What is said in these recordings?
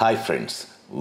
Hi friends,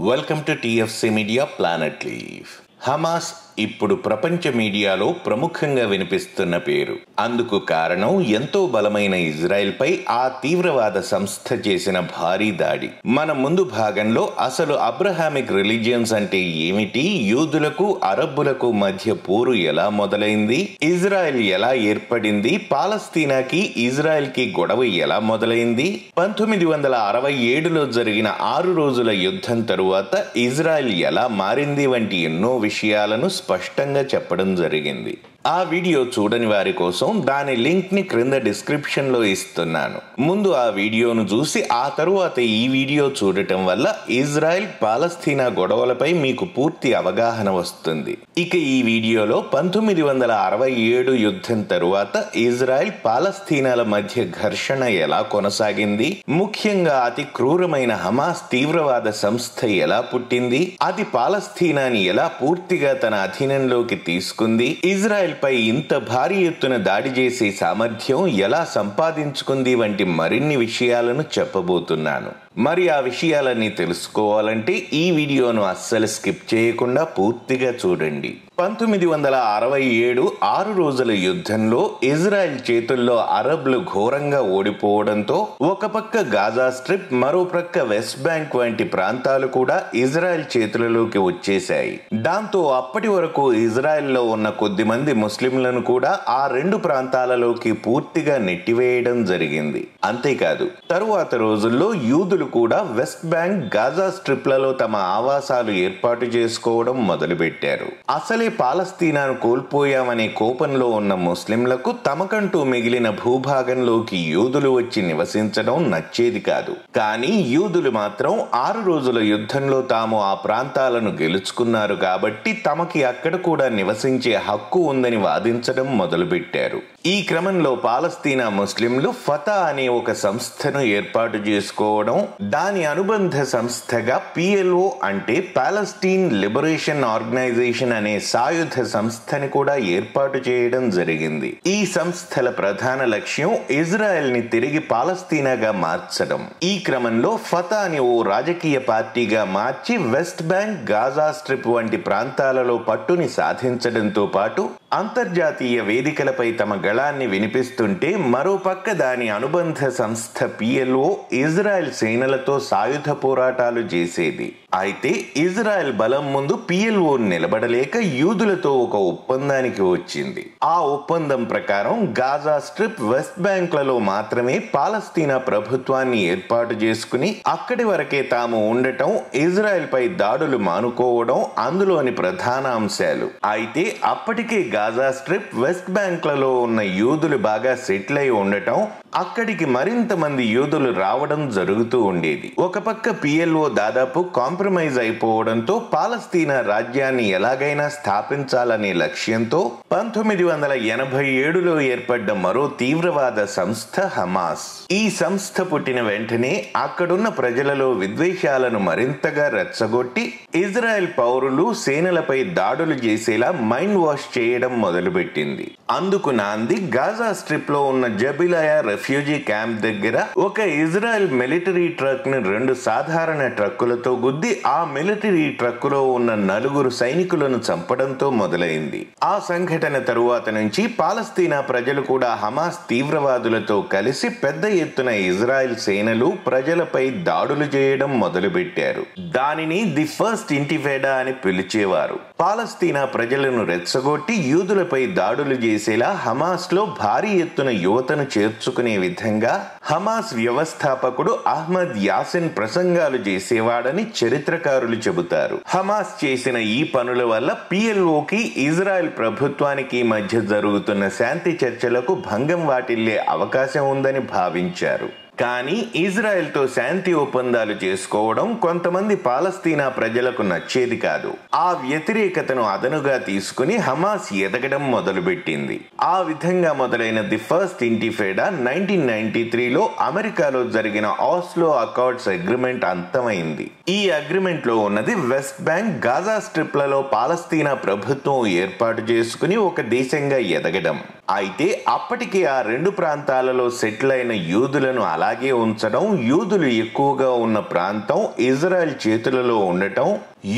welcome to TFC media planet leave. Hamas ఇప్పుడు ప్రపంచ మీడియాలో ప్రముఖంగా వినిపిస్తున్న పేరు. అందుకు కారణం ఎంతో బలమైన ఇజ్రాయెల్ పై ఆ తీవ్రవాద సంస్థ చేసిన భారీ దాడి. మన ముందు భాగంలో అసలు అబ్రహామిక్ రిలీజియన్స్ అంటే ఏమిటి, యూదులకు అరబ్బులకు మధ్య పోరు ఎలా మొదలైంది, ఇజ్రాయెల్ ఎలా ఏర్పడింది, పాలస్తీనాకి ఇజ్రాయెల్ కి గొడవ ఎలా మొదలైంది, 1967లో జరిగిన 6 రోజుల యుద్ధం తరువాత ఇజ్రాయెల్ ఎలా మారింది వంటి ఎన్నో విషయాలను స్పష్టంగా చెప్పడం జరిగింది. ఆ వీడియో చూడని వారి కోసం దాని లింక్ ని క్రింద డిస్క్రిప్షన్ లో ఇస్తున్నాను. ముందు ఆ వీడియోను చూసి ఆ తరువాత ఈ వీడియో చూడటం వల్ల ఇజ్రాయెల్ పాలస్తీనా గొడవలపై మీకు పూర్తి అవగాహన వస్తుంది. ఇక ఈ వీడియోలో 1967 యుద్ధం తరువాత ఇజ్రాయెల్ పాలస్తీనాల మధ్య ఘర్షణ ఎలా కొనసాగింది, ముఖ్యంగా అతి క్రూరమైన హమాస్ తీవ్రవాద సంస్థ ఎలా పుట్టింది, అది పాలస్తీనాని ఎలా పూర్తిగా తన అధీనంలోకి తీసుకుంది, ఇజ్రాయెల్ పై ఇంత భారీ ఎత్తున దాడి చేసే సామర్థ్యం ఎలా సంపాదించుకుంది వంటి మరిన్ని విషయాలను చెప్పబోతున్నాను. మరి ఆ విషయాలన్నీ తెలుసుకోవాలంటే ఈ వీడియోను అస్సలు స్కిప్ చేయకుండా పూర్తిగా చూడండి. 1967 6 రోజుల యుద్ధంలో ఇజ్రాయెల్ చేతుల్లో అరబ్లు ఘోరంగా ఓడిపోవడంతో ఒక పక్క గాజా స్ట్రిప్, మరో ప్రక్క వెస్ట్ బ్యాంక్ వంటి ప్రాంతాలు కూడా ఇజ్రాయెల్ చేతులలోకి వచ్చేశాయి. దాంతో అప్పటి వరకు ఇజ్రాయెల్లో ఉన్న కొద్ది మంది ముస్లింలను కూడా ఆ రెండు ప్రాంతాలలోకి పూర్తిగా నెట్టివేయడం జరిగింది. అంతేకాదు తరువాత రోజుల్లో యూదులు కూడా వెస్ట్ బ్యాంక్, గాజా స్ట్రిప్లలో తమ ఆవాసాలు ఏర్పాటు చేసుకోవడం మొదలుపెట్టారు. అసలే పాలస్తీనాను కోల్పోయామనే కోపంలో ఉన్న ముస్లింలకు తమకంటూ మిగిలిన భూభాగంలోకి యూదులు వచ్చి నివసించడం నచ్చేది కాదు. కానీ యూదులు మాత్రం 6 రోజుల యుద్ధంలో తాము ఆ ప్రాంతాలను గెలుచుకున్నారు కాబట్టి తమకి అక్కడ కూడా నివసించే హక్కు ఉందని వాదించడం మొదలుపెట్టారు. ఈ క్రమంలో పాలస్తీనా ముస్లింలు ఫతా అనే ఒక సంస్థను ఏర్పాటు చేసుకోవడం, దాని అనుబంధ సంస్థగా పిఎల్ఓ అంటే పాలస్టీన్ లిబరేషన్ ఆర్గనైజేషన్ అనే సాయుధ సంస్థని కూడా ఏర్పాటు చేయడం జరిగింది. ఈ సంస్థల ప్రధాన లక్ష్యం ఇజ్రాయెల్ ని తిరిగి పాలస్తీనాగా మార్చడం. ఈ క్రమంలో ఫతాని ఓ రాజకీయ పార్టీగా మార్చి వెస్ట్ బ్యాంక్, గాజా స్ట్రిప్ వంటి ప్రాంతాలలో పట్టుని సాధించడంతో పాటు అంతర్జాతీయ వేదికలపై తమ గళాన్ని వినిపిస్తుంటే, మరోపక్క దాని అనుబంధ సంస్థ పిఎల్ఓ ఇజ్రాయెల్ సేనలతో సాయుధ పోరాటాలు చేసేది. అయితే ఇజ్రాయెల్ బలం ముందు పిఎల్ఓ నిలబడలేక యూదులతో ఒక ఒప్పందానికి వచ్చింది. ఆ ఒప్పందం ప్రకారం గాజా స్ట్రిప్, వెస్ట్ బ్యాంక్లలో మాత్రమే పాలస్తీనా ప్రభుత్వాన్ని ఏర్పాటు చేసుకుని అక్కడి వరకే తాము ఉండటం, ఇజ్రాయెల్ పై దాడులు మానుకోవడం అందులోని ప్రధాన అంశాలు. అయితే అప్పటికే గాజా స్ట్రిప్, వెస్ట్ బ్యాంక్లలో ఉన్న యూదులు బాగా సెటిల్ అయి ఉండటం, అక్కడికి మరింత మంది యూదులు రావడం జరుగుతూ ఉండేది. ఒక పక్క పిఎల్ఓ దాదాపు కాంప్రమైజ్ అయిపోవడంతో పాలస్తీనా రాజ్యాన్ని ఎలాగైనా స్థాపించాలనే లక్ష్యంతో 1987లో ఏర్పడ్డ మరో తీవ్రవాద సంస్థ హమాస్. ఈ సంస్థ పుట్టిన వెంటనే అక్కడున్న ప్రజలలో విద్వేషాలను మరింతగా రెచ్చగొట్టి ఇజ్రాయెల్ పౌరులు, సేనలపై దాడులు చేసేలా మైండ్ వాష్ చేయడం మొదలుపెట్టింది. అందుకు నాంది గాజా స్ట్రిప్ లో ఉన్న జబిలాయా రెఫ్యూజీ క్యాంప్ దగ్గర ఒక ఇజ్రాయెల్ మిలిటరీ ట్రక్ ని 2 సాధారణ ట్రక్కులతో గుద్ది ఆ మిలిటరీ ట్రక్కులో ఉన్న 4 సైనికులను చంపడంతో మొదలైంది. ఆ సంఘటన తరువాత నుంచి పాలస్తీనా ప్రజలు కూడా హమాస్ తీవ్రవాదులతో కలిసి పెద్ద ఎత్తున ఇజ్రాయెల్ సేనలు, ప్రజలపై దాడులు చేయడం మొదలుపెట్టారు. దానిని ది ఫస్ట్ ఇంటిఫాడా అని పిలిచేవారు. పాలస్తీనా ప్రజలను రెచ్చగొట్టి యూదులపై దాడులు చేసేలా హమాస్ లో భారీ ఎత్తున యువతను చేర్చుకునే విధంగా హమాస్ వ్యవస్థాపకుడు అహ్మద్ యాసిన్ ప్రసంగాలు చేసేవాడని చరిత్రకారులు చెబుతారు. హమాస్ చేసిన ఈ పనుల వల్ల పిఎల్ఓకి, ఇజ్రాయెల్ ప్రభుత్వానికి మధ్య జరుగుతున్న శాంతి చర్చలకు భంగం వాటిల్లే అవకాశం ఉందని భావించారు. కానీ ఇజ్రాయెల్ తో శాంతి ఒప్పందాలు చేసుకోవడం కొంతమంది పాలస్తీనా ప్రజలకు నచ్చేది కాదు. ఆ వ్యతిరేకతను అదనుగా తీసుకుని హమాస్ ఎదగడం మొదలుపెట్టింది. ఆ విధంగా మొదలైన ది ఫస్ట్ ఇంటిఫాడా 1993లో అమెరికాలో జరిగిన ఆస్లో అకార్డ్స్ అగ్రిమెంట్ అంతమైంది. ఈ అగ్రిమెంట్ లో ఉన్నది వెస్ట్ బ్యాంక్, గాజా స్ట్రిప్లలో పాలస్తీనా ప్రభుత్వం ఏర్పాటు చేసుకుని ఒక దేశంగా ఎదగడం. అయితే అప్పటికే ఆ రెండు ప్రాంతాలలో సెటిల్ అయిన యూదులను అలాగే ఉంచడం, యూదులు ఎక్కువగా ఉన్న ప్రాంతం ఇజ్రాయెల్ చేతులలో ఉండటం,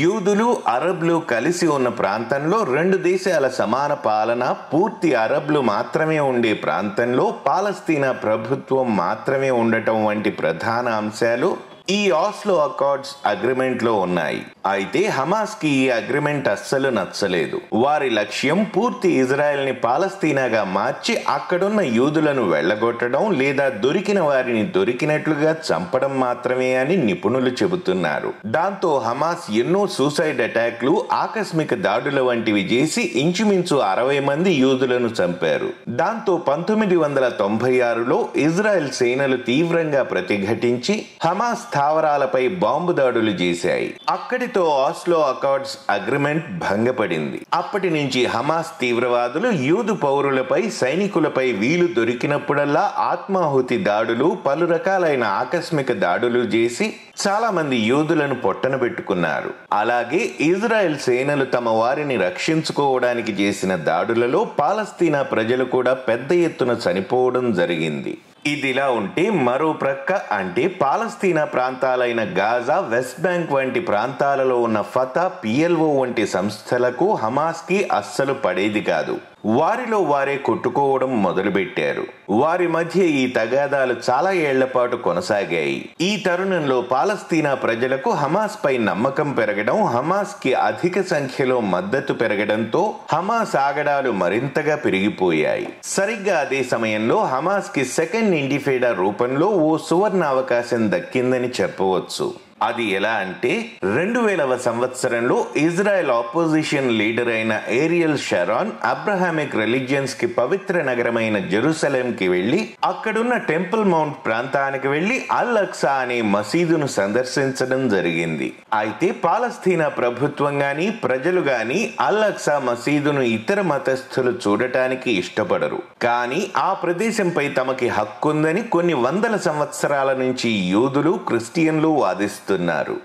యూదులు అరబ్లు కలిసి ఉన్న ప్రాంతంలో రెండు దేశాల సమాన పాలన, పూర్తి అరబ్లు మాత్రమే ఉండే ప్రాంతంలో పాలస్తీనా ప్రభుత్వం మాత్రమే ఉండటం వంటి ప్రధాన అంశాలు ఈ ఆస్లో అకార్డ్స్ అగ్రిమెంట్ లో ఉన్నాయి. అయితే హమాస్ కి ఈ అగ్రిమెంట్ అస్సలు నచ్చలేదు. వారి లక్ష్యం పూర్తి ఇజ్రాయెల్ ని పాలస్తీనాగా మార్చి అక్కడున్న యూదులను వెళ్లగొట్టడం లేదా దొరికిన వారిని దొరికినట్లుగా చంపడం మాత్రమే అని నిపుణులు చెబుతున్నారు. దాంతో హమాస్ ఎన్నో సూసైడ్ అటాక్లు, ఆకస్మిక దాడుల వంటివి చేసి ఇంచుమించు 60 మంది యూదులను చంపారు. దాంతో 1996లో ఇజ్రాయెల్ సేనలు తీవ్రంగా ప్రతిఘటించి హమాస్ స్థావరాలపై బాంబు దాడులు చేశాయి. అక్కడితో ఆస్లో అకార్డ్స్ అగ్రిమెంట్ భంగపడింది. అప్పటి నుంచి హమాస్ తీవ్రవాదులు యూదు పౌరులపై, సైనికులపై వీలు దొరికినప్పుడల్లా ఆత్మాహుతి దాడులు, పలు రకాలైన ఆకస్మిక దాడులు చేసి చాలా మంది యూదులను పొట్టన పెట్టుకున్నారు. అలాగే ఇజ్రాయెల్ సేనలు తమ వారిని రక్షించుకోవడానికి చేసిన దాడులలో పాలస్తీనా ప్రజలు కూడా పెద్ద ఎత్తున చనిపోవడం జరిగింది. ఇదిలా ఉంటే మరో ప్రక్క అంటే పాలస్తీనా ప్రాంతాలైన గాజా, వెస్ట్ బ్యాంక్ వంటి ప్రాంతాలలో ఉన్న ఫతా, పిఎల్ఓ వంటి సంస్థలకు హమాస్ కి అస్సలు పడేది కాదు. వారిలో వారే కొట్టుకోవడం మొదలుపెట్టారు. వారి మధ్య ఈ తగాదాలు చాలా ఏళ్ల పాటు కొనసాగాయి. ఈ తరుణంలో పాలస్తీనా ప్రజలకు హమాస్ పై నమ్మకం పెరగడం, హమాస్ కి అధిక సంఖ్యలో మద్దతు పెరగడంతో హమాస్ ఆగడాలు మరింతగా పెరిగిపోయాయి. సరిగ్గా అదే సమయంలో హమాస్ కి సెకండ్ ఇంటిఫేడా రూపంలో ఓ సువర్ణ అవకాశం దక్కిందని చెప్పవచ్చు. అది ఎలా అంటే 2000వ సంవత్సరంలో ఇజ్రాయెల్ ఆపోజిషన్ లీడర్ అయిన ఏరియల్ షారాన్ అబ్రహామిక్ రిలీజియన్స్ కి పవిత్ర నగరమైన జెరూసలేం కి వెళ్లి అక్కడున్న టెంపుల్ మౌంట్ ప్రాంతానికి వెళ్లి అల్ అక్సా అనే మసీదును సందర్శించడం జరిగింది. అయితే పాలస్తీనా ప్రభుత్వం గాని, ప్రజలు గాని అల్ అక్సా మసీదును ఇతర మతస్థులు చూడటానికి ఇష్టపడరు. కానీ ఆ ప్రదేశంపై తమకి హక్కుందని కొన్ని వందల సంవత్సరాల నుంచి యూదులు, క్రిస్టియన్లు వాదిస్తున్నారు.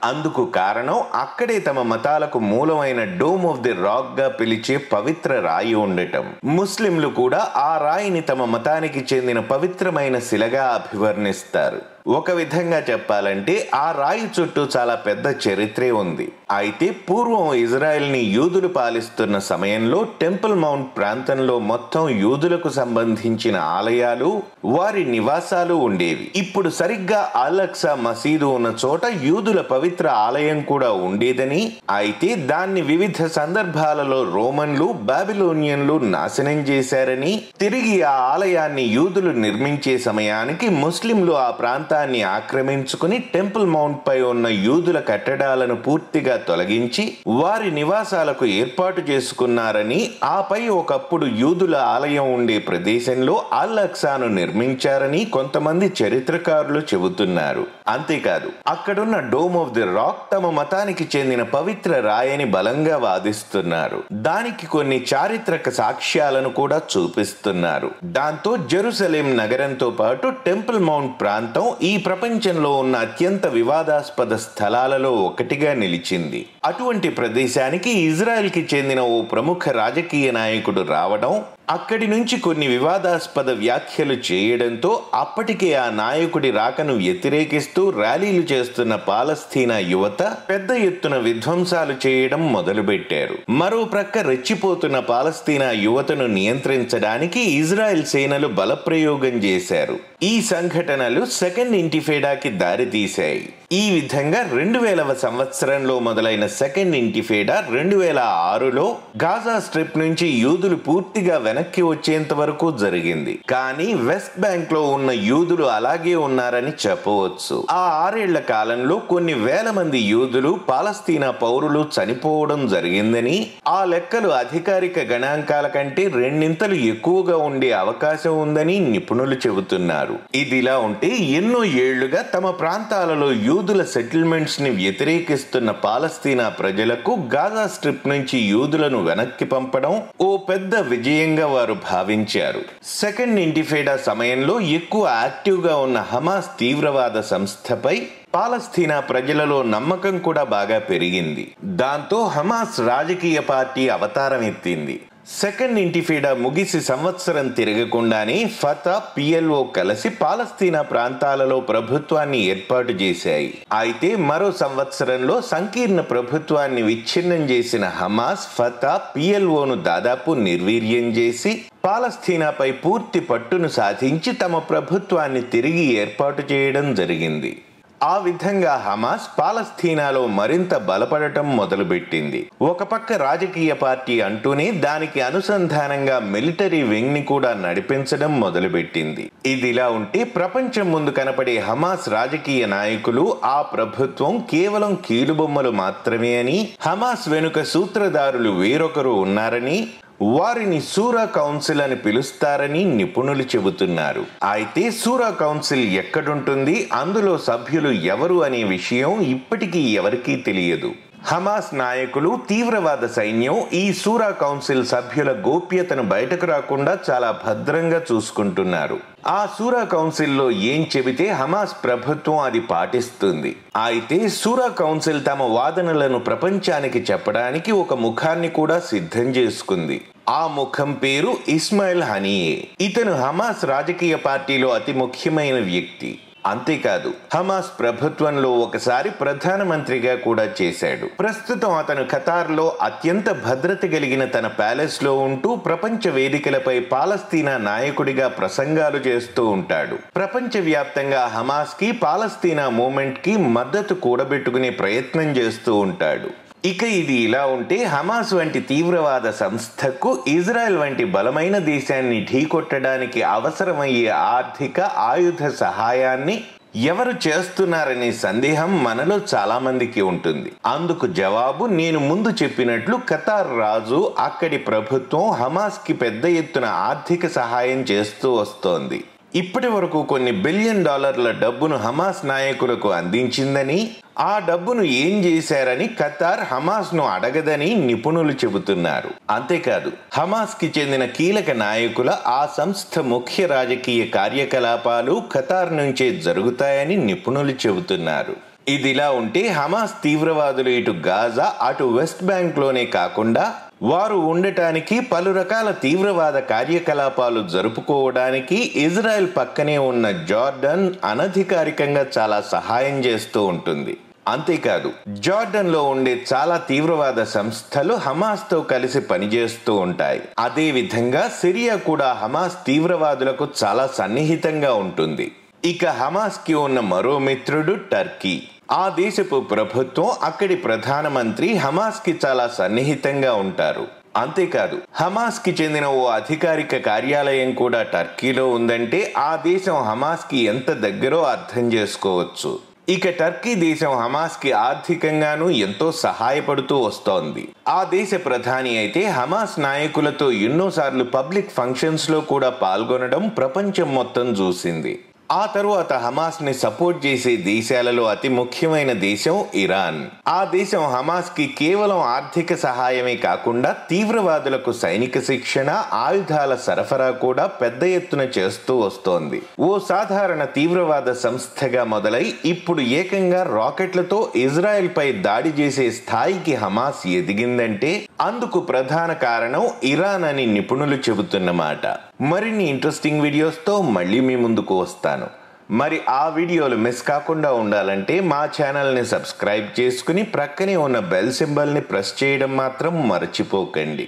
అందుకు కారణం అక్కడే తమ మతాలకు మూలమైన డోమ్ ఆఫ్ ది రాక్ గా పిలిచే పవిత్ర రాయి ఉండటం. ముస్లింలు కూడా ఆ రాయిని తమ మతానికి చెందిన పవిత్రమైన శిలగా అభివర్ణిస్తారు. ఒక విధంగా చెప్పాలంటే ఆ రాయి చుట్టూ చాలా పెద్ద చరిత్రే ఉంది. అయితే పూర్వం ఇజ్రాయెల్ ని యూదులు పాలిస్తున్న సమయంలో టెంపుల్ మౌంట్ ప్రాంతంలో మొత్తం యూదులకు సంబంధించిన ఆలయాలు, వారి నివాసాలు ఉండేవి. ఇప్పుడు సరిగ్గా అల్ అక్సా మసీదు ఉన్న చోట యూదుల పవిత్ర ఆలయం కూడా ఉండేదని, అయితే దాన్ని వివిధ సందర్భాలలో రోమన్లు, బాబిలోనియన్లు నాశనం చేశారని, తిరిగి ఆ ఆలయాన్ని యూదులు నిర్మించే సమయానికి ముస్లింలు ఆ ప్రాంతాన్ని ఆక్రమించుకుని టెంపుల్ మౌంట్ పై ఉన్న యూదుల కట్టడాలను పూర్తిగా తొలగించి వారి నివాసాలకు ఏర్పాటు చేసుకున్నారని, ఆపై ఒకప్పుడు యూదుల ఆలయం ఉండే ప్రదేశంలో అల్ అక్సాను నిర్మించారని కొంతమంది చరిత్రకారులు చెబుతున్నారు. అంతేకాదు అక్కడున్న డోమ్ ఆఫ్ ది రాక్ తమ మతానికి చెందిన పవిత్ర రాయని బలంగా వాదిస్తున్నారు. దానికి కొన్ని చారిత్రక సాక్ష్యాలను కూడా చూపిస్తున్నారు. దాంతో జెరూసలేం నగరంతో పాటు టెంపుల్ మౌంట్ ప్రాంతం ఈ ప్రపంచంలో ఉన్న అత్యంత వివాదాస్పద స్థలాలలో ఒకటిగా నిలిచింది. అటువంటి ప్రదేశానికి ఇజ్రాయెల్ కి చెందిన ఓ ప్రముఖ రాజకీయ నాయకుడు రావడం, అక్కడి నుంచి కొన్ని వివాదాస్పద వ్యాఖ్యలు చేయడంతో అప్పటికే ఆ నాయకుడి రాకను వ్యతిరేకిస్తూ ర్యాలీలు చేస్తున్న పాలస్తీనా యువత పెద్ద ఎత్తున విధ్వంసాలు చేయడం మొదలుపెట్టారు. మరో ప్రక్క రెచ్చిపోతున్న పాలస్తీనా యువతను నియంత్రించడానికి ఇజ్రాయెల్ సేనలు బలప్రయోగం చేశారు. ఈ సంఘటనలు సెకండ్ ఇంటిఫేడాకి దారితీశాయి. ఈ విధంగా 2000వ సంవత్సరంలో మొదలైన సెకండ్ ఇంటిఫేడా 2006లో గాజా స్ట్రిప్ నుంచి యూదులు పూర్తిగా వెనక్కి వచ్చేంత వరకు జరిగింది. కానీ వెస్ట్ బ్యాంక్ లో ఉన్న యూదులు అలాగే ఉన్నారని చెప్పవచ్చు. ఆ 6 ఏళ్ల కాలంలో కొన్ని వేల మంది యూదులు, పాలస్తీనా పౌరులు చనిపోవడం జరిగిందని, ఆ లెక్కలు అధికారిక గణాంకాల కంటే రెండింతలు ఎక్కువగా ఉండే అవకాశం ఉందని నిపుణులు చెబుతున్నారు. ఇదిలా ఉంటే ఎన్నో ఏళ్లుగా తమ ప్రాంతాలలో యూదుల సెటిల్మెంట్స్ ని వ్యతిరేకిస్తున్న పాలస్తీనా ప్రజలకు గాజా స్ట్రిప్ నుంచి యూదులను వెనక్కి పంపడం ఓ పెద్ద విజయంగా వారు భావించారు. సెకండ్ ఇంటిఫేడా సమయంలో ఎక్కువ యాక్టివ్ గా ఉన్న హమాస్ తీవ్రవాద సంస్థపై పాలస్తీనా ప్రజలలో నమ్మకం కూడా బాగా పెరిగింది. దాంతో హమాస్ రాజకీయ పార్టీ అవతారం ఎత్తింది. సెకండ్ ఇంటిఫేడా ముగిసి సంవత్సరం తిరగకుండానే ఫతా, పిఎల్ఓ కలిసి పాలస్తీనా ప్రాంతాలలో ప్రభుత్వాన్ని ఏర్పాటు చేశాయి. అయితే మరో సంవత్సరంలో సంకీర్ణ ప్రభుత్వాన్ని విచ్ఛిన్నం చేసిన హమాస్, ఫతా, పిఎల్ఓను దాదాపు నిర్వీర్యం చేసి పాలస్తీనాపై పూర్తి పట్టును సాధించి తమ ప్రభుత్వాన్ని తిరిగి ఏర్పాటు చేయడం జరిగింది. ఆ విధంగా హమాస్ పాలస్తీనాలో మరింత బలపడటం మొదలుపెట్టింది. ఒక పక్క రాజకీయ పార్టీ అంటూనే దానికి అనుసంధానంగా మిలిటరీ వింగ్ ని కూడా నడిపించడం మొదలుపెట్టింది. ఇదిలా ఉంటే ప్రపంచం ముందు కనపడే హమాస్ రాజకీయ నాయకులు ఆ ప్రభుత్వం కేవలం కీలుబొమ్మలు మాత్రమే అని, హమాస్ వెనుక సూత్రధారులు వేరొకరు ఉన్నారని, వారిని శూరా కౌన్సిల్ అని పిలుస్తారని నిపుణులు చెబుతున్నారు. అయితే శూరా కౌన్సిల్ ఎక్కడుంటుంది, అందులో సభ్యులు ఎవరు అనే విషయం ఇప్పటికీ ఎవరికీ తెలియదు. హమాస్ నాయకులు, తీవ్రవాద సైన్యం ఈ శూరా కౌన్సిల్ సభ్యుల గోప్యతను బయటకు రాకుండా చాలా భద్రంగా చూసుకుంటున్నారు. ఆ శూరా కౌన్సిల్లో ఏం చెబితే హమాస్ ప్రభుత్వం అది పాటిస్తుంది. అయితే శూరా కౌన్సిల్ తమ వాదనలను ప్రపంచానికి చెప్పడానికి ఒక ముఖాన్ని కూడా సిద్ధం చేసుకుంది. ఆ ముఖం పేరు ఇస్మాయిల్ హనియే. ఇతను హమాస్ రాజకీయ పార్టీలో అతి ముఖ్యమైన వ్యక్తి. అంతేకాదు, హమాస్ ప్రభుత్వంలో ఒకసారి ప్రధానమంత్రిగా కూడా చేశాడు. ప్రస్తుతం అతను ఖతార్లో అత్యంత భద్రత కలిగిన తన ప్యాలెస్ లో ఉంటూ ప్రపంచ వేదికలపై పాలస్తీనా నాయకుడిగా ప్రసంగాలు చేస్తూ ఉంటాడు. ప్రపంచ వ్యాప్తంగా హమాస్ కి, పాలస్తీనా మూవ్మెంట్ కి మద్దతు కూడబెట్టుకునే ప్రయత్నం చేస్తూ ఉంటాడు. ఇక ఇది ఇలా ఉంటే హమాస్ వంటి తీవ్రవాద సంస్థకు ఇజ్రాయెల్ వంటి బలమైన దేశాన్ని ఢీకొట్టడానికి అవసరమయ్యే ఆర్థిక, ఆయుధ సహాయాన్ని ఎవరు చేస్తున్నారనే సందేహం మనలో చాలా మందికి ఉంటుంది. అందుకు జవాబు నేను ముందు చెప్పినట్లు ఖతార్ రాజు, అక్కడి ప్రభుత్వం హమాస్ కి పెద్ద ఎత్తున ఆర్థిక సహాయం చేస్తూ వస్తోంది. ఇప్పటి వరకు కొన్ని బిలియన్ డాలర్ల డబ్బును హమాస్ నాయకులకు అందించిందని, ఆ డబ్బును ఏం చేశారని ఖతార్ హమాస్ ను అడగదని నిపుణులు చెబుతున్నారు. అంతేకాదు, హమాస్ కి చెందిన కీలక నాయకుల, ఆ సంస్థ ముఖ్య రాజకీయ కార్యకలాపాలు ఖతార్ నుంచే జరుగుతాయని నిపుణులు చెబుతున్నారు. ఇదిలా ఉంటే హమాస్ తీవ్రవాదులు ఇటు గాజా, అటు వెస్ట్ బ్యాంక్ లోనే కాకుండా వారు ఉండటానికి, పలు రకాల తీవ్రవాద కార్యకలాపాలు జరుపుకోవడానికి ఇజ్రాయెల్ పక్కనే ఉన్న జార్డన్ అనధికారికంగా చాలా సహాయం చేస్తూ ఉంటుంది. అంతేకాదు, జార్డన్ లో ఉండే చాలా తీవ్రవాద సంస్థలు హమాస్ తో కలిసి పనిచేస్తూ ఉంటాయి. అదే విధంగా సిరియా కూడా హమాస్ తీవ్రవాదులకు చాలా సన్నిహితంగా ఉంటుంది. ఇక హమాస్ కి ఉన్న మరో మిత్రుడు టర్కీ. ఆ దేశపు ప్రభుత్వం, అక్కడి ప్రధానమంత్రి హమాస్ కి చాలా సన్నిహితంగా ఉంటారు. అంతేకాదు, హమాస్ కి చెందిన ఓ అధికారిక కార్యాలయం కూడా టర్కీలో ఉందంటే ఆ దేశం హమాస్ కి ఎంత దగ్గరో అర్థం చేసుకోవచ్చు. ఇక టర్కీ దేశం హమాస్ కి ఆర్థికంగానూ ఎంతో సహాయపడుతూ వస్తోంది. ఆ దేశ ప్రధాని అయితే హమాస్ నాయకులతో ఎన్నోసార్లు పబ్లిక్ ఫంక్షన్స్ లో కూడా పాల్గొనడం ప్రపంచం మొత్తం చూసింది. ఆ తరువాత హమాస్ ని సపోర్ట్ చేసే దేశాలలో అతి ముఖ్యమైన దేశం ఇరాన్. ఆ దేశం హమాస్ కి కేవలం ఆర్థిక సహాయమే కాకుండా తీవ్రవాదులకు సైనిక శిక్షణ, ఆయుధాల సరఫరా కూడా పెద్ద ఎత్తున చేస్తూ వస్తోంది. ఓ సాధారణ తీవ్రవాద సంస్థగా మొదలై ఇప్పుడు ఏకంగా రాకెట్లతో ఇజ్రాయెల్ పై దాడి చేసే స్థాయికి హమాస్ ఎదిగిందంటే అందుకు ప్రధాన కారణం ఇరాన్ అని నిపుణులు చెబుతున్నమాట. మరిన్ని ఇంట్రెస్టింగ్ వీడియోస్తో మళ్ళీ మీ ముందుకు వస్తాను. మరి ఆ వీడియోలు మిస్ కాకుండా ఉండాలంటే మా ఛానల్ని సబ్స్క్రైబ్ చేసుకుని ప్రక్కనే ఉన్న బెల్ సింబల్ని ప్రెస్ చేయడం మాత్రం మర్చిపోకండి.